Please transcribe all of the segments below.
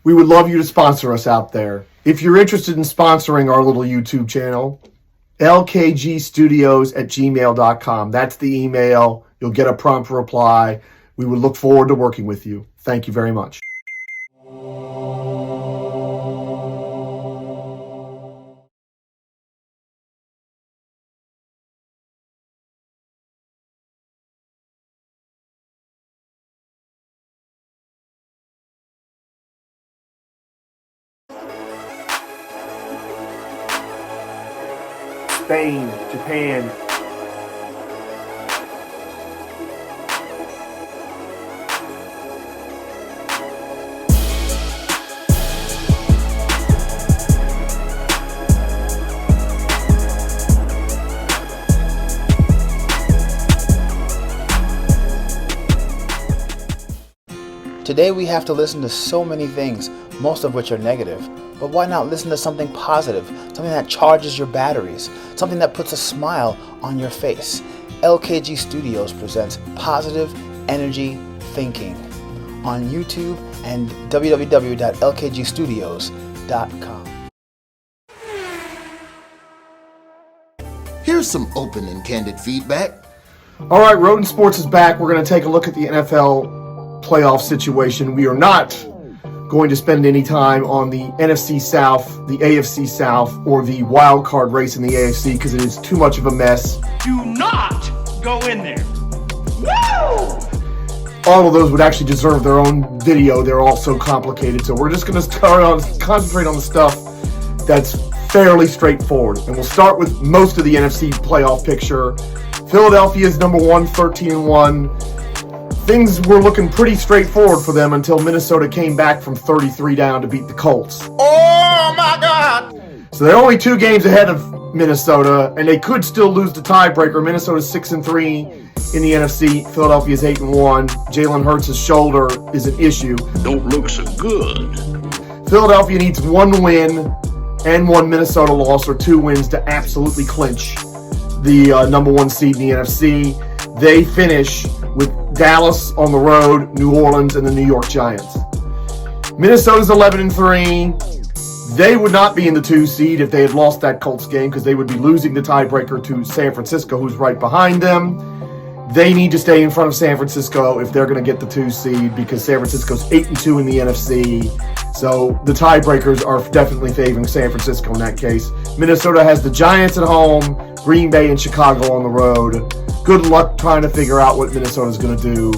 we would love you to sponsor us out there. If you're interested in sponsoring our little YouTube channel, lkgstudios@gmail.com. That's the email. You'll get a prompt reply. We would look forward to working with you. Thank you very much. Spain, Japan. Today we have to listen to so many things, most of which are negative. But why not listen to something positive, something that charges your batteries, something that puts a smile on your face? LKG Studios presents Positive Energy Thinking on YouTube and www.lkgstudios.com. Here's some open and candid feedback. All right, Rodent Sports is back. We're going to take a look at the NFL playoff situation. We are not going to spend any time on the NFC South, the AFC South, or the wild card race in the AFC because it is too much of a mess. Do not go in there. Woo! All of those would actually deserve their own video. They're all so complicated. So we're just going to concentrate on the stuff that's fairly straightforward. And we'll start with most of the NFC playoff picture. Philadelphia is number 1, 13-1. Things were looking pretty straightforward for them until Minnesota came back from 33 down to beat the Colts. Oh my God! So they're only 2 games ahead of Minnesota, and they could still lose the tiebreaker. Minnesota's 6-3 in the NFC. Philadelphia's 8-1. Jalen Hurts' shoulder is an issue. Don't look so good. Philadelphia needs 1 win and 1 Minnesota loss, or 2 wins to absolutely clinch the number 1 seed in the NFC. They finish with Dallas on the road, New Orleans, and the New York Giants. Minnesota's 11-3. They would not be in the 2 seed if they had lost that Colts game because they would be losing the tiebreaker to San Francisco, who's right behind them. They need to stay in front of San Francisco if they're going to get the 2 seed because San Francisco's 8-2 in the NFC. So the tiebreakers are definitely favoring San Francisco in that case. Minnesota has the Giants at home, Green Bay and Chicago on the road. Good luck trying to figure out what Minnesota's going to do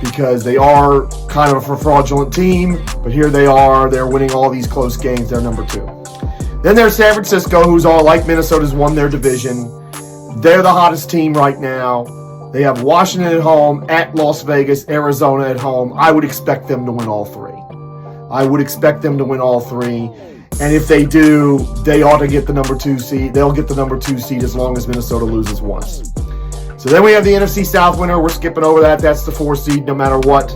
because they are kind of a fraudulent team, but here they are. They're winning all these close games. They're number 2. Then there's San Francisco, who's all like Minnesota's won their division. They're the hottest team right now. They have Washington at home, at Las Vegas, Arizona at home. I would expect them to win all 3. And if they do, they ought to get the number 2 seed. They'll get the number 2 seed as long as Minnesota loses once. So then we have the NFC South winner. We're skipping over that. That's the 4 seed no matter what.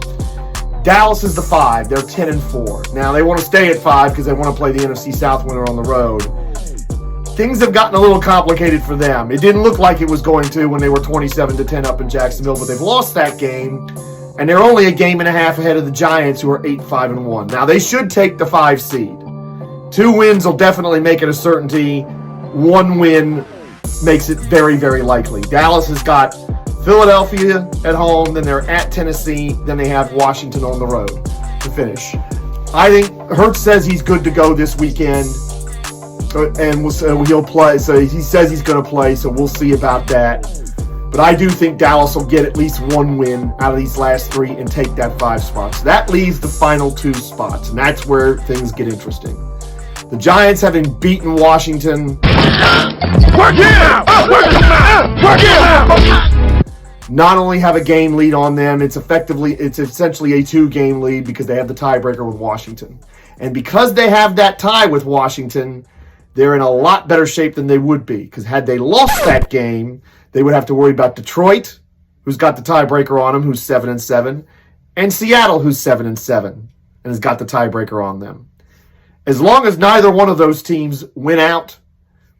Dallas is the 5. They're 10-4. Now, they want to stay at 5 because they want to play the NFC South winner on the road. Things have gotten a little complicated for them. It didn't look like it was going to when they were 27-10 up in Jacksonville, but they've lost that game, and they're only a game and a half ahead of the Giants, who are 8-5-1. Now, they should take the 5 seed. 2 wins will definitely make it a certainty. 1 win makes it very, very likely. Dallas has got Philadelphia at home, then they're at Tennessee, then they have Washington on the road to finish. I think Hurts says he's good to go this weekend, and he'll play. So he says he's going to play, so we'll see about that. But I do think Dallas will get at least 1 win out of these last 3 and take that 5 spots. That leaves the final 2 spots, and that's where things get interesting. The Giants, having beaten Washington, not only have a game lead on them, it's essentially a 2-game lead because they have the tiebreaker with Washington. And because they have that tie with Washington, they're in a lot better shape than they would be. Because had they lost that game, they would have to worry about Detroit, who's got the tiebreaker on them, who's 7-7, and Seattle, who's 7-7, and has got the tiebreaker on them. As long as neither one of those teams win out,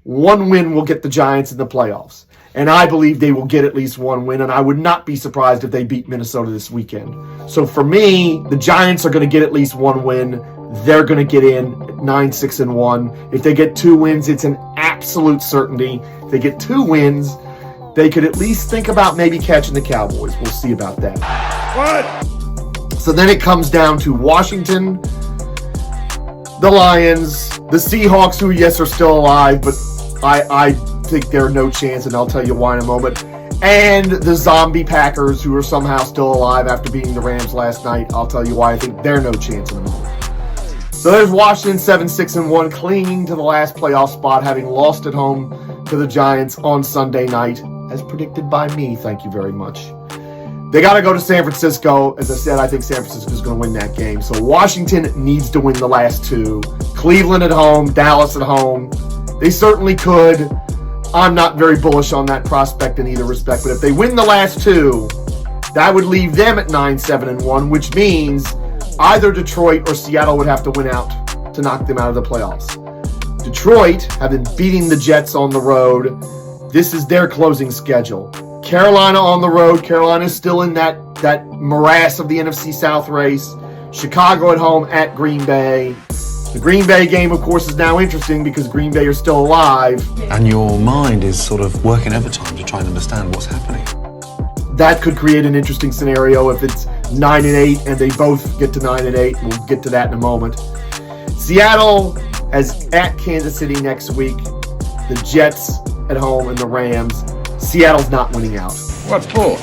1 win will get the Giants in the playoffs. And I believe they will get at least 1 win, and I would not be surprised if they beat Minnesota this weekend. So for me, the Giants are going to get at least 1 win. they're going to get in 9-6-1. If they get 2 wins, it's an absolute certainty. If they get 2 wins, they could at least think about maybe catching the Cowboys. We'll see about that. What? So then it comes down to Washington, the Lions, the Seahawks, who, yes, are still alive, but I think they're no chance, and I'll tell you why in a moment. And the zombie Packers, who are somehow still alive after beating the Rams last night. I'll tell you why I think they're no chance in a moment. So there's Washington 7-6-1, clinging to the last playoff spot, having lost at home to the Giants on Sunday night, as predicted by me. Thank you very much. They got to go to San Francisco. As I said, I think San Francisco is going to win that game. So Washington needs to win the last 2. Cleveland at home, Dallas at home. They certainly could. I'm not very bullish on that prospect in either respect. But if they win the last 2, that would leave them at 9-7-1, which means either Detroit or Seattle would have to win out to knock them out of the playoffs. Detroit have been beating the Jets on the road. This is their closing schedule. Carolina on the road. Carolina is still in that morass of the NFC South race. Chicago at home at Green Bay. The Green Bay game, of course, is now interesting because Green Bay are still alive. And your mind is sort of working overtime to try and understand what's happening. That could create an interesting scenario if it's 9-8 and they both get to 9-8. We'll get to that in a moment. Seattle is at Kansas City next week. The Jets at home and the Rams. Seattle's not winning out. What for?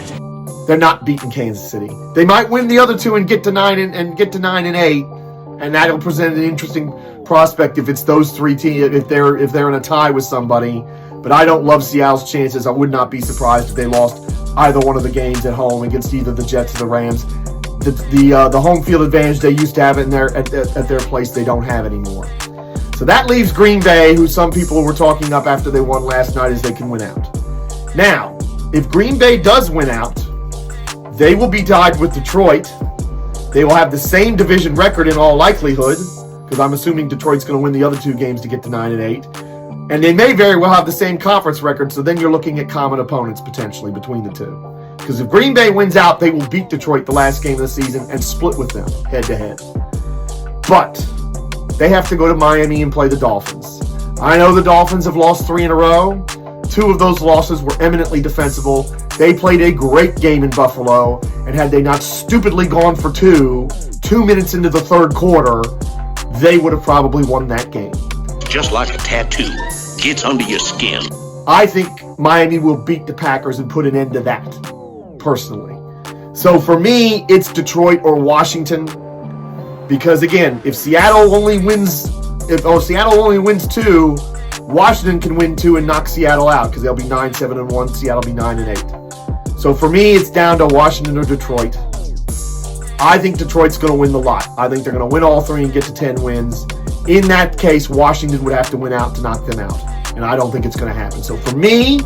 They're not beating Kansas City. They might win the other 2 and get to 9-8, and that'll present an interesting prospect if it's those 3 teams. If they're in a tie with somebody. But I don't love Seattle's chances. I would not be surprised if they lost either one of the games at home against either the Jets or the Rams. The home field advantage they used to have at their place, they don't have anymore. So that leaves Green Bay, who some people were talking up after they won last night as they can win out. Now, if Green Bay does win out, they will be tied with Detroit. They will have the same division record in all likelihood, because I'm assuming Detroit's going to win the other 2 games to get to 9-8. And they may very well have the same conference record, so then you're looking at common opponents potentially between the 2. Because if Green Bay wins out, they will beat Detroit the last game of the season and split with them head-to-head. But they have to go to Miami and play the Dolphins. I know the Dolphins have lost 3 in a row. 2 of those losses were eminently defensible. They played a great game in Buffalo, and had they not stupidly gone for 2 minutes into the 3rd quarter, they would have probably won that game. Just like a tattoo, gets under your skin. I think Miami will beat the Packers and put an end to that, personally. So for me, it's Detroit or Washington, because again, if Seattle only wins 2, Washington can win 2 and knock Seattle out, because they'll be 9-7-1, Seattle will be 9-8. So for me, it's down to Washington or Detroit. I think Detroit's going to win the lot. I think they're going to win all 3 and get to 10 wins. In that case, Washington would have to win out to knock them out. And I don't think it's going to happen. So for me,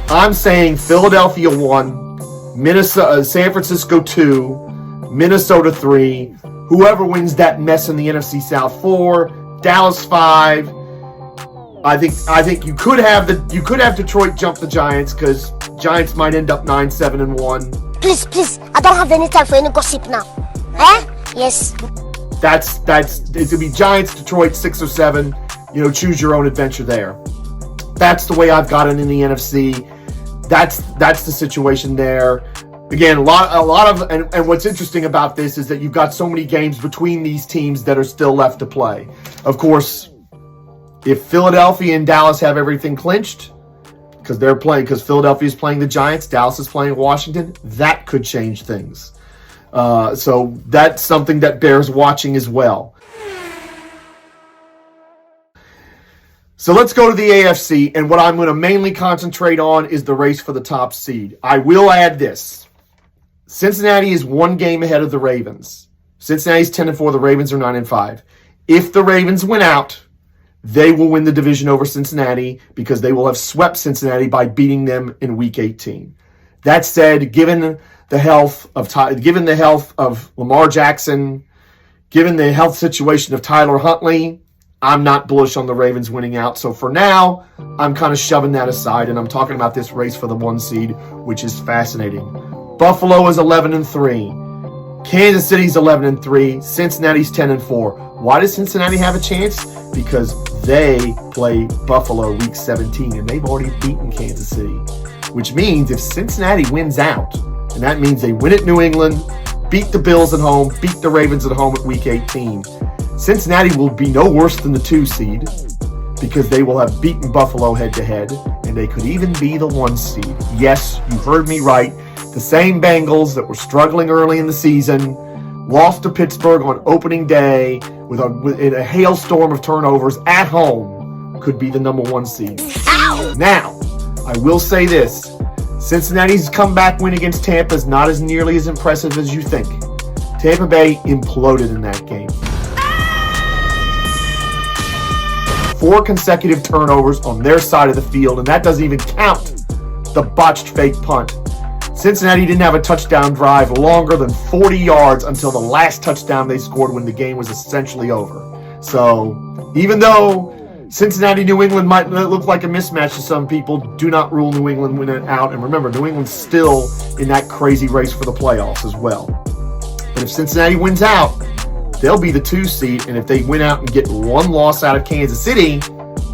I'm saying Philadelphia 1, San Francisco 2, Minnesota 3. Whoever wins that mess in the NFC South 4, Dallas 5. I think you could have Detroit jump the Giants, because Giants might end up 9-7-1. Please, I don't have any time for any gossip now. Eh? Yes. That's it's gonna be Giants, Detroit 6 or 7. Choose your own adventure there. That's the way I've got it in the NFC. That's the situation there. Again, a lot of and what's interesting about this is that you've got so many games between these teams that are still left to play. Of course, if Philadelphia and Dallas have everything clinched, because Philadelphia is playing the Giants, Dallas is playing Washington, that could change things. So that's something that bears watching as well. So let's go to the AFC, and what I'm going to mainly concentrate on is the race for the top seed. I will add this. Cincinnati is 1 game ahead of the Ravens. Cincinnati's 10-4, the Ravens are 9-5. If the Ravens win out, they will win the division over Cincinnati, because they will have swept Cincinnati by beating them in Week 18. That said, given the health of Lamar Jackson, given the health situation of Tyler Huntley, I'm not bullish on the Ravens winning out. So for now, I'm kind of shoving that aside, and I'm talking about this race for the 1 seed, which is fascinating. Buffalo is 11-3. Kansas City's 11-3. Cincinnati's 10-4. Why does Cincinnati have a chance? Because they play Buffalo week 17, and they've already beaten Kansas City. Which means if Cincinnati wins out, and that means they win at New England, beat the Bills at home, beat the Ravens at home at week 18, Cincinnati will be no worse than the 2 seed because they will have beaten Buffalo head-to-head, and they could even be the 1 seed. Yes, you heard me right. The same Bengals that were struggling early in the season lost to Pittsburgh on opening day in a hailstorm of turnovers at home could be the number 1 seed. Ow! Now, I will say this. Cincinnati's comeback win against Tampa is not as nearly as impressive as you think. Tampa Bay imploded in that game. 4 consecutive turnovers on their side of the field, and that doesn't even count the botched fake punt. Cincinnati didn't have a touchdown drive longer than 40 yards until the last touchdown they scored when the game was essentially over. So, even though Cincinnati, New England might look like a mismatch to some people, do not rule New England winning out. And remember, New England's still in that crazy race for the playoffs as well. But if Cincinnati wins out, they'll be the 2 seed. And if they win out and get 1 loss out of Kansas City,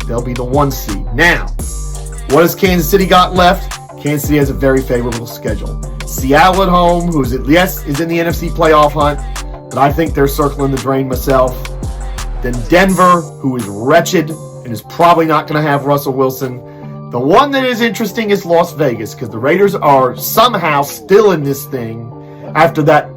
they'll be the 1 seed. Now, what has Kansas City got left? Kansas City has a very favorable schedule. Seattle at home, who is in the NFC playoff hunt, but I think they're circling the drain myself. Then Denver, who is wretched and is probably not going to have Russell Wilson. The one that is interesting is Las Vegas, because the Raiders are somehow still in this thing after that.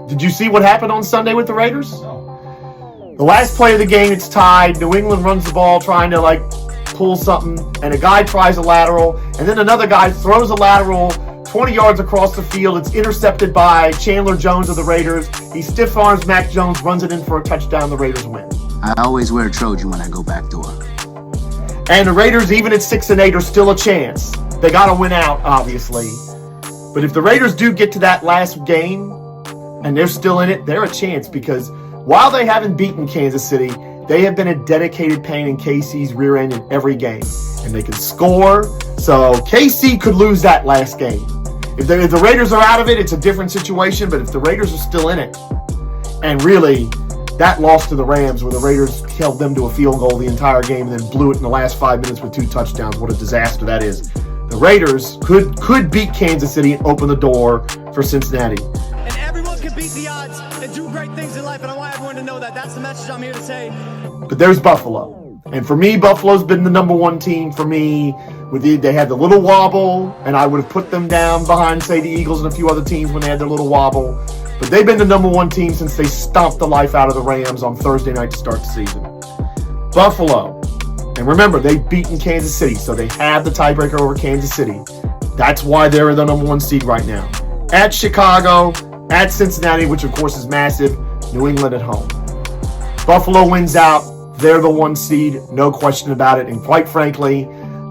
Did you see what happened on Sunday with the Raiders? The last play of the game, it's tied. New England runs the ball trying to pull something, and a guy tries a lateral, and then another guy throws a lateral 20 yards across the field. It's intercepted by Chandler Jones of the Raiders. He stiff arms Mac Jones, runs it in for a touchdown. The Raiders win. I always wear a Trojan when I go back door. And the Raiders, even at 6-8, are still a chance. They got to win out, obviously. But if the Raiders do get to that last game and they're still in it, they're a chance, because while they haven't beaten Kansas City, they have been a dedicated pain in KC's rear end in every game. And they can score. So KC could lose that last game. If the Raiders are out of it, it's a different situation. But if the Raiders are still in it, and really, that loss to the Rams where the Raiders held them to a field goal the entire game and then blew it in the last 5 minutes with 2 touchdowns, what a disaster that is. The Raiders could beat Kansas City and open the door for Cincinnati. And everyone can beat the odds and do great things in life, and I want everyone to know that. That's the message I'm here to say. But there's Buffalo. And for me, Buffalo's been the number 1 team for me. They had the little wobble, and I would have put them down behind, say, the Eagles and a few other teams when they had their little wobble. But they've been the number 1 team since they stomped the life out of the Rams on Thursday night to start the season. Buffalo. And remember, they've beaten Kansas City, so they have the tiebreaker over Kansas City. That's why they're the number 1 seed right now. At Chicago, at Cincinnati, which of course is massive, New England at home. Buffalo wins out. They're the 1 seed, no question about it. And quite frankly,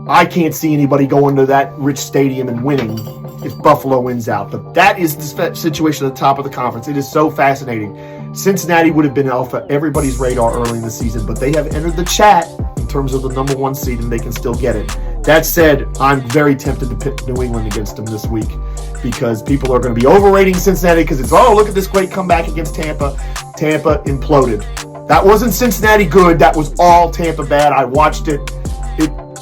I can't see anybody going to that rich stadium and winning if Buffalo wins out. But that is the situation at the top of the conference. It is so fascinating. Cincinnati would have been off everybody's radar early in the season, but they have entered the chat in terms of the number 1 seed, and they can still get it. That said, I'm very tempted to pit New England against them this week, because people are going to be overrating Cincinnati because it's, oh, look at this great comeback against Tampa. Tampa imploded. That wasn't Cincinnati good. That was all Tampa bad. I watched it.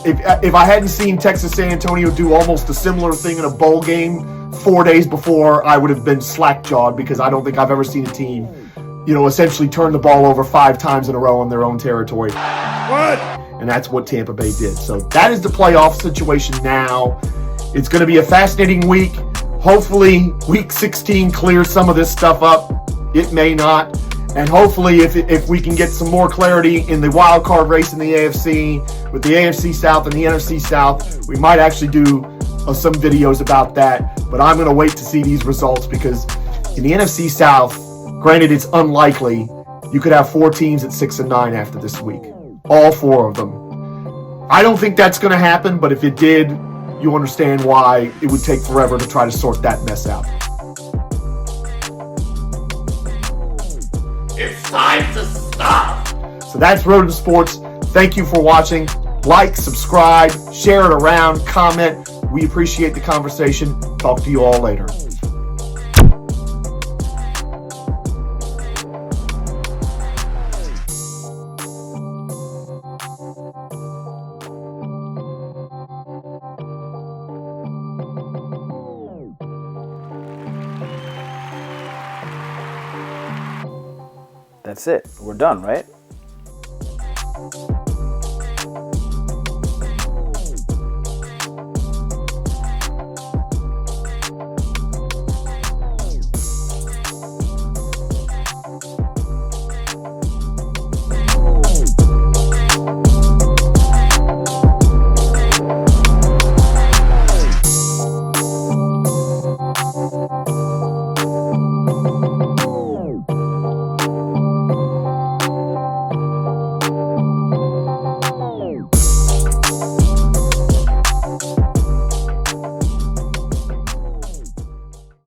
If I hadn't seen Texas San Antonio do almost a similar thing in a bowl game 4 days before, I would have been slack-jawed, because I don't think I've ever seen a team, essentially turn the ball over 5 times in a row on their own territory. What? And that's what Tampa Bay did. So that is the playoff situation now. It's going to be a fascinating week. Hopefully, week 16 clears some of this stuff up. It may not. And hopefully, if we can get some more clarity in the wild card race in the AFC, with the AFC South and the NFC South, we might actually do some videos about that. But I'm going to wait to see these results, because in the NFC South, granted it's unlikely, you could have 4 teams at 6-9 after this week. All 4 of them. I don't think that's going to happen, but if it did, you understand why it would take forever to try to sort that mess out. It's time to stop. So that's Rodent Sports. Thank you for watching. Like, subscribe, share it around, comment. We appreciate the conversation. Talk to you all later. That's it. We're done, right?